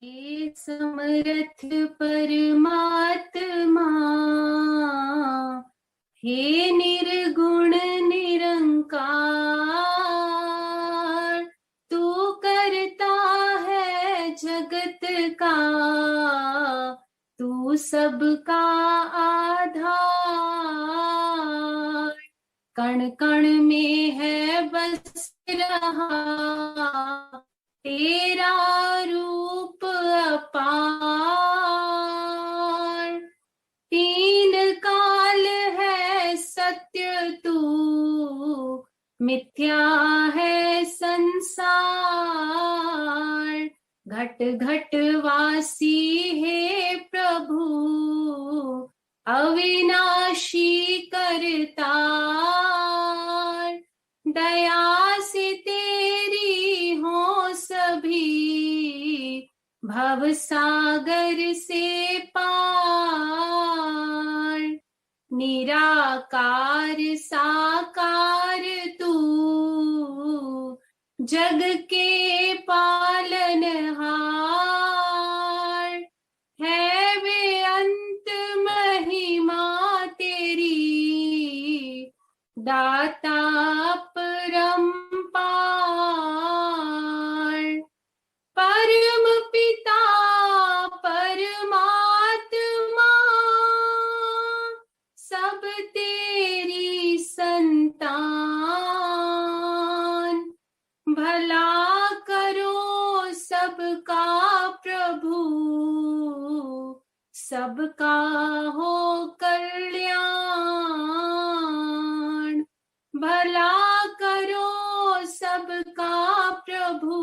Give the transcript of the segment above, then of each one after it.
हे समर्थ परमात्मा, हे निर्गुण निरंकार, तू करता है जगत का, तू सबका आधार। कण कण में है बस रहा तेरा रूप अपार। तीन काल है सत्य तू, मिथ्या है संसार। घट घट वासी हे प्रभु, अविनाशी करतार। दया से तेरी हो सभी, भव सागर से पार। निराकार साकार तू, जग के पालनहार। है बेअंत महिमा तेरी, दाता परम्पार। परम पिता परमात्मा, सब तेरी संतान। भला करो सबका प्रभु, सबका हो कल्याण। भला करो सबका प्रभु,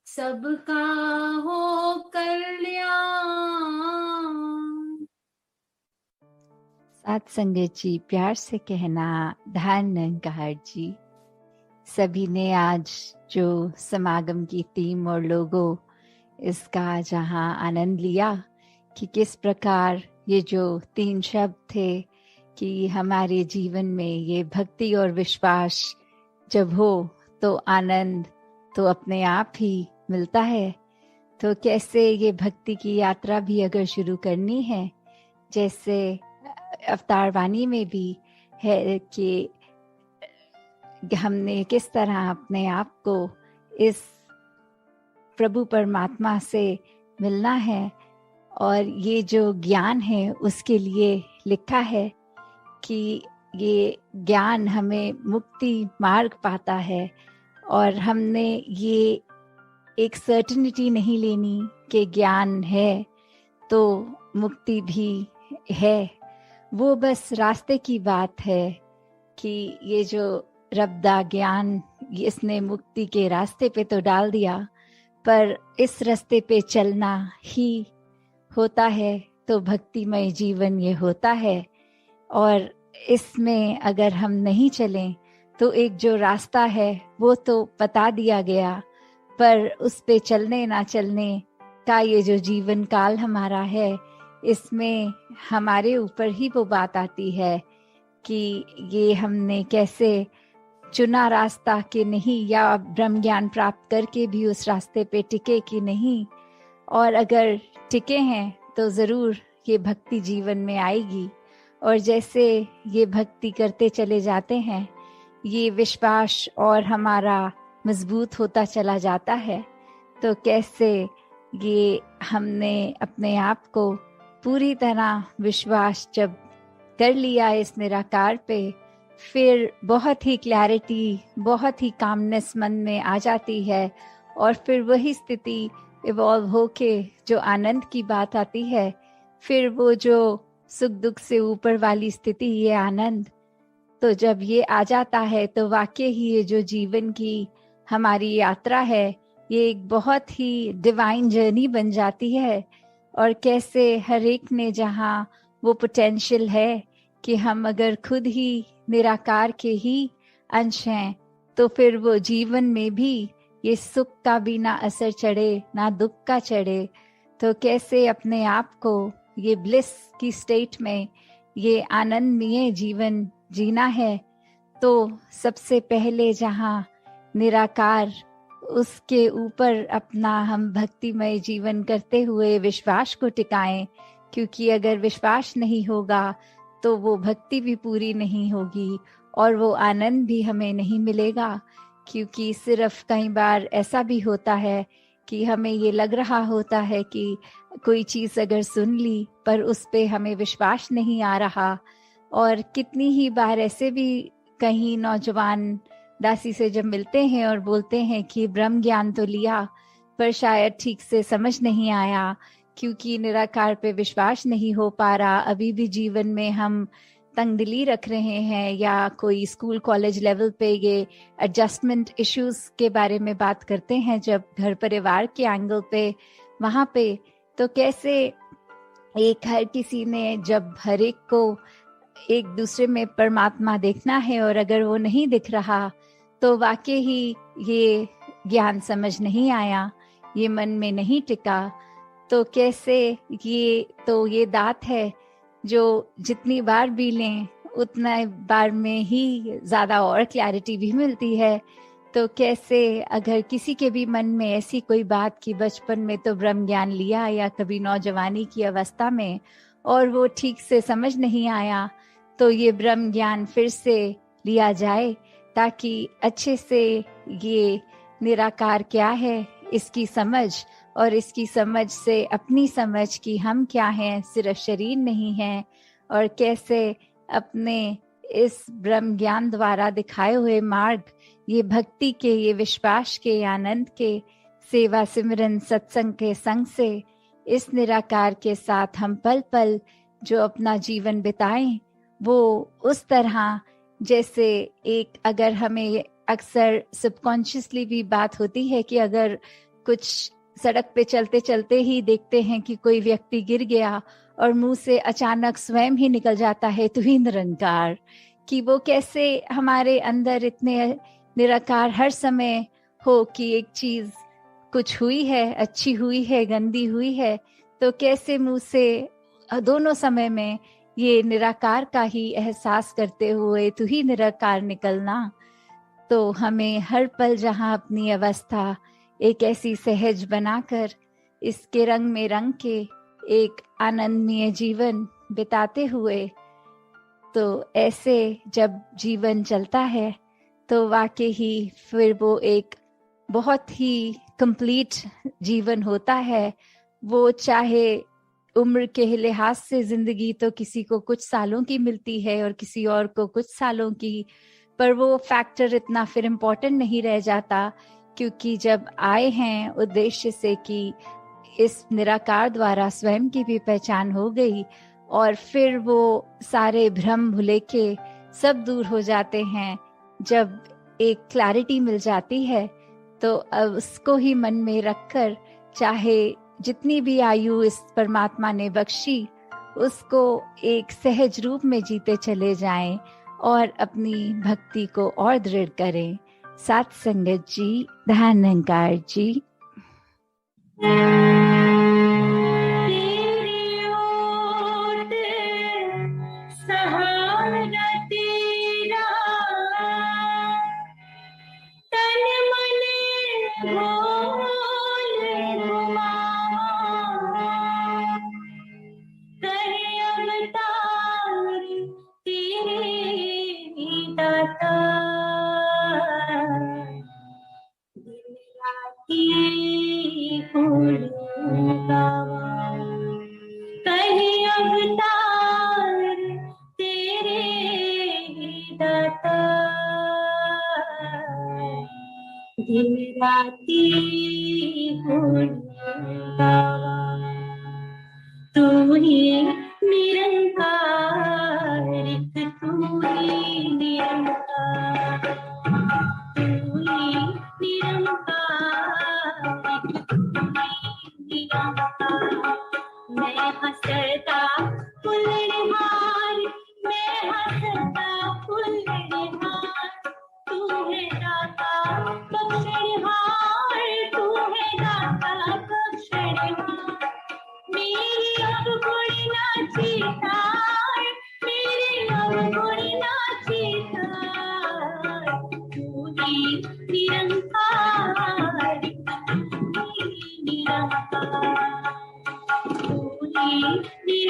सबका हो कल्याण। साथ संगत जी, प्यार से कहना धन निरंकार जी। सभी ने आज जो समागम की थीम और लोगो इसका जहां आनंद लिया कि किस प्रकार ये जो 3 शब्द थे कि हमारे जीवन में ये भक्ति और विश्वास जब हो तो आनंद तो अपने आप ही मिलता है। तो कैसे ये भक्ति की यात्रा भी अगर शुरू करनी है, जैसे अवतार वाणी में भी है कि हमने किस तरह अपने आप को इस प्रभु परमात्मा से मिलना है, और ये जो ज्ञान है उसके लिए लिखा है कि ये ज्ञान हमें मुक्ति मार्ग पाता है। और हमने ये एक सर्टेनिटी नहीं लेनी कि ज्ञान है तो मुक्ति भी है, वो बस रास्ते की बात है कि ये जो रब्दा ज्ञान इसने मुक्ति के रास्ते पे तो डाल दिया, पर इस रास्ते पे चलना ही होता है तो भक्तिमय जीवन ये होता है। और इसमें अगर हम नहीं चलें तो एक जो रास्ता है वो तो बता दिया गया, पर उस पे चलने ना चलने का ये जो जीवन काल हमारा है, इसमें हमारे ऊपर ही वो बात आती है कि ये हमने कैसे चुना रास्ता कि नहीं, या ब्रह्म ज्ञान प्राप्त करके भी उस रास्ते पे टिके कि नहीं। और अगर टिके हैं तो ज़रूर ये भक्ति जीवन में आएगी। और जैसे ये भक्ति करते चले जाते हैं, ये विश्वास और हमारा मजबूत होता चला जाता है। तो कैसे ये हमने अपने आप को पूरी तरह विश्वास जब कर लिया इस निराकार पे, फिर बहुत ही क्लैरिटी, बहुत ही कामनेस मन में आ जाती है। और फिर वही स्थिति इवॉल्व होके जो आनंद की बात आती है, फिर वो जो सुख दुख से ऊपर वाली स्थिति, ये आनंद तो जब ये आ जाता है तो वाकई ही ये जो जीवन की हमारी यात्रा है, ये एक बहुत ही डिवाइन जर्नी बन जाती है। और कैसे हर एक ने जहाँ वो पोटेंशियल है कि हम अगर खुद ही निराकार के ही अंश हैं, तो फिर वो जीवन में भी ये सुख का भी ना असर चढ़े ना दुख का चढ़े। तो कैसे अपने आप को ये ब्लिस की स्टेट में ये आनंदमय जीवन जीना है, तो सबसे पहले जहाँ निराकार उसके ऊपर अपना हम भक्तिमय जीवन करते हुए विश्वास को टिकाएं, क्योंकि अगर विश्वास नहीं होगा तो वो भक्ति भी पूरी नहीं होगी और वो आनंद भी हमें नहीं मिलेगा। क्योंकि सिर्फ कई बार ऐसा भी होता है कि हमें ये लग रहा होता है कि कोई चीज़ अगर सुन ली पर उस पे हमें विश्वास नहीं आ रहा। और कितनी ही बार ऐसे भी कहीं नौजवान दासी से जब मिलते हैं और बोलते हैं कि ब्रह्म ज्ञान तो लिया पर शायद ठीक से समझ नहीं आया, क्योंकि निराकार पे विश्वास नहीं हो पा रहा। अभी भी जीवन में हम तंगदिली रख रहे हैं, या कोई स्कूल कॉलेज लेवल पे ये एडजस्टमेंट इश्यूज के बारे में बात करते हैं जब घर परिवार के एंगल पे, वहाँ पे तो कैसे एक हर किसी ने जब हर एक को एक दूसरे में परमात्मा देखना है और अगर वो नहीं दिख रहा तो वाकई ही ये ज्ञान समझ नहीं आया, ये मन में नहीं टिका। तो कैसे ये दात है जो जितनी बार भी लें उतना बार में ही ज़्यादा और क्लैरिटी भी मिलती है। तो कैसे अगर किसी के भी मन में ऐसी कोई बात कि बचपन में तो ब्रह्म ज्ञान लिया या कभी नौजवानी की अवस्था में और वो ठीक से समझ नहीं आया, तो ये ब्रह्म ज्ञान फिर से लिया जाए ताकि अच्छे से ये निराकार क्या है इसकी समझ, और इसकी समझ से अपनी समझ कि हम क्या हैं, सिर्फ शरीर नहीं है, और कैसे अपने इस ब्रह्म ज्ञान द्वारा दिखाए हुए मार्ग, ये भक्ति के, ये विश्वास के, आनंद के, सेवा सिमरन सत्संग के संग से इस निराकार के साथ हम पल पल जो अपना जीवन बिताएं, वो उस तरह जैसे एक, अगर हमें अक्सर सबकॉन्शियसली भी बात होती है कि अगर कुछ सड़क पे चलते चलते ही देखते हैं कि कोई व्यक्ति गिर गया और मुंह से अचानक स्वयं ही निकल जाता है तू ही निरंकार, कि वो कैसे हमारे अंदर इतने निराकार हर समय हो कि एक चीज कुछ हुई है, अच्छी हुई है, गंदी हुई है, तो कैसे मुंह से दोनों समय में ये निराकार का ही एहसास करते हुए तू ही निराकार निकलना। तो हमें हर पल जहाँ अपनी अवस्था एक ऐसी सहज बनाकर इसके रंग में रंग के एक आनंदमय जीवन बिताते हुए, तो ऐसे जब जीवन चलता है तो वाकई ही फिर वो एक बहुत ही कंप्लीट जीवन होता है। वो चाहे उम्र के लिहाज से जिंदगी तो किसी को कुछ सालों की मिलती है और किसी और को कुछ सालों की, पर वो फैक्टर इतना फिर इम्पोर्टेंट नहीं रह जाता, क्योंकि जब आए हैं उद्देश्य से कि इस निराकार द्वारा स्वयं की भी पहचान हो गई और फिर वो सारे भ्रम भुलेखे सब दूर हो जाते हैं। जब एक क्लैरिटी मिल जाती है तो अब उसको ही मन में रखकर, चाहे जितनी भी आयु इस परमात्मा ने बख्शी, उसको एक सहज रूप में जीते चले जाएं और अपनी भक्ति को और दृढ़ करें। साथ संगत जी, ध्यान निरंकार जी। तू ही निरंकार, तू ही निरंकार, तू ही निरंकार, मैं हंसता फुलहार, मैं हंसता फुलहार, तू है दाता बख्शहार, तू है दाता बख्शहार, मेरी अब गुण नाची तार, मेरी अब गुण नाची तार, तू ही निरंकार,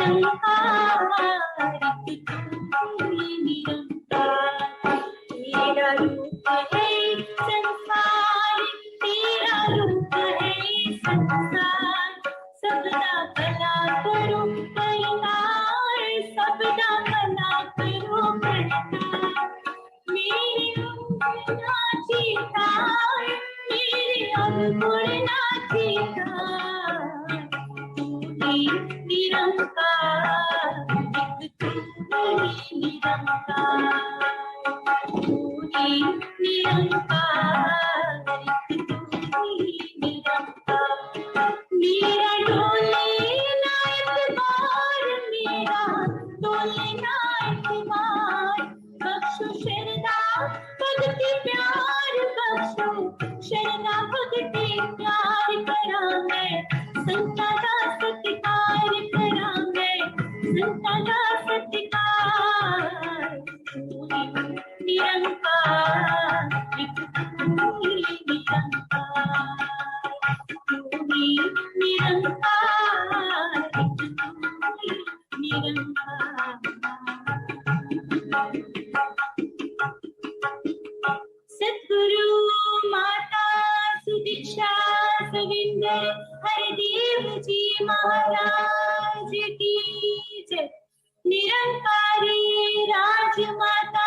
निरंकार तू ही निरंकार। तेरा रूप है संसार, तेरा रूप है संसार, सबदा भला करो कल्याण, सबदा भला करो कल्याण। मेरे अवगुण नाची तार, मेरे अवगुण नाची तार, तू ही निरंकार, तू ही निरंकार, तू ही निरंकार, तू ही निरंकार। मेरा डोले ना एतबार, मेरा डोले ना एतबार, बख्शो शरदा भगति प्यार, बख्शो शरदा भगति प्यार करा मैं, संता दा सत्कार करा मैं, संता दा सत्कार। तू ही निरंकार, तू ही निरंकार, तू ही निरंकार, तू ही निरंकार। सद्गुरु माता सुदीक्षा सविंदर हरिदेव जी महाराज की जय। निरंकारी राजमाता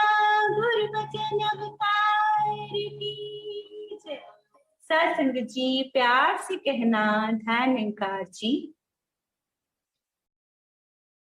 गुरुवचन अवतार की जय। सत्संग जी प्यार से कहना धन्यकार जी।